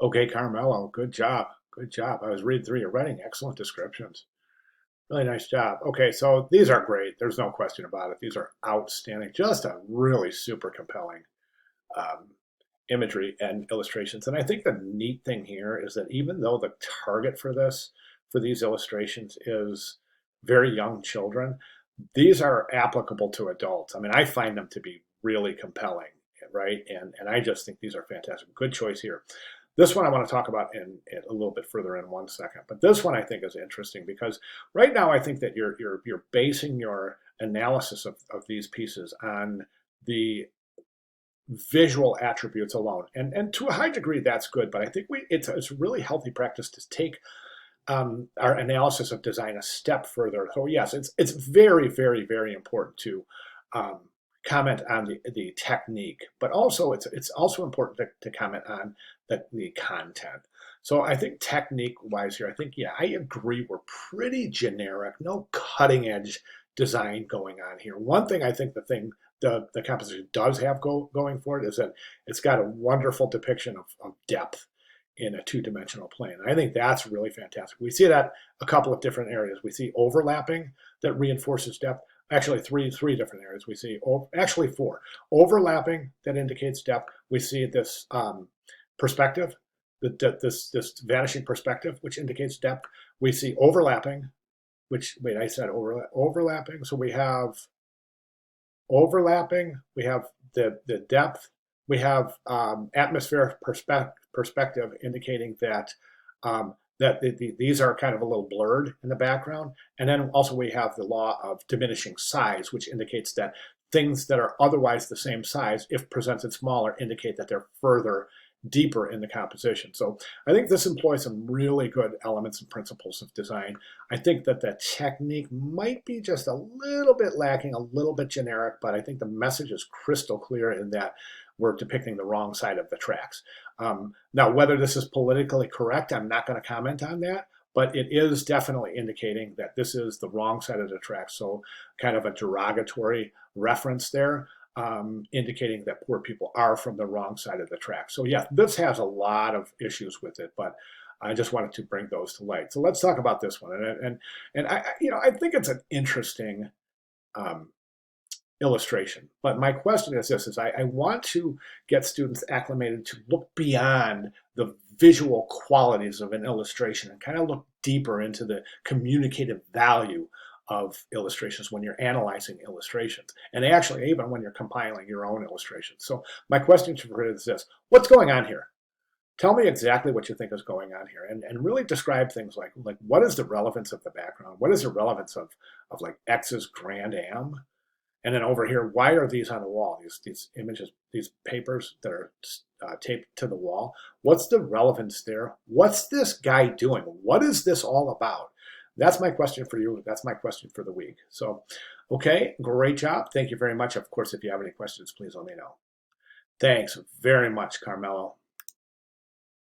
Okay, Carmelo, good job. Good job. I was reading through your writing. Excellent descriptions. Really nice job. Okay, so these are great. There's no question about it. These are outstanding. Just a really super compelling um, imagery and illustrations. And I think the neat thing here is that even though the target for these illustrations is very young children, these are applicable to adults. I mean, I find them to be really compelling, right? And I just think these are fantastic. Good choice here. This one I want to talk about in a little bit further in 1 second. But this one I think is interesting because right now I think that you're basing your analysis of these pieces on the visual attributes alone. And to a high degree, that's good. But I think it's a really healthy practice to take our analysis of design a step further. So yes, it's very, very, very important to um, comment on the technique, but also it's also important to comment on the content. So I think technique wise here, I think, yeah, I agree. We're pretty generic, no cutting edge design going on here. One thing I think the composition does have going for it is that it's got a wonderful depiction of depth in a two-dimensional plane. I think that's really fantastic. We see that a couple of different areas. We see overlapping that reinforces depth. Actually, three different areas. We see, actually four. Overlapping that indicates depth. We see this perspective, this vanishing perspective, which indicates depth. We see overlapping, which, wait, I said overlapping. So we have overlapping, we have the depth, we have atmospheric perspective indicating that these are kind of a little blurred in the background. And then also we have the law of diminishing size, which indicates that things that are otherwise the same size, if presented smaller, indicate that they're further deeper in the composition. So I think this employs some really good elements and principles of design. I think that the technique might be just a little bit lacking, a little bit generic, but I think the message is crystal clear in that we're depicting the wrong side of the tracks. Now, whether this is politically correct, I'm not going to comment on that, but it is definitely indicating that this is the wrong side of the tracks. So kind of a derogatory reference there, indicating that poor people are from the wrong side of the track. So yeah, this has a lot of issues with it, but I just wanted to bring those to light. So let's talk about this one. And I think it's an interesting um, illustration. But my question is this: I want to get students acclimated to look beyond the visual qualities of an illustration and kind of look deeper into the communicative value of illustrations when you're analyzing illustrations, and actually even when you're compiling your own illustrations. So my question to you is this: what's going on here? Tell me exactly what you think is going on here, and really describe things like what is the relevance of the background? What is the relevance of like X's grand am? And then over here, why are these on the wall? These images, these papers that are taped to the wall. What's the relevance there? What's this guy doing? What is this all about? That's my question for you. That's my question for the week. So, okay, great job. Thank you very much. Of course, if you have any questions, please let me know. Thanks very much, Carmelo.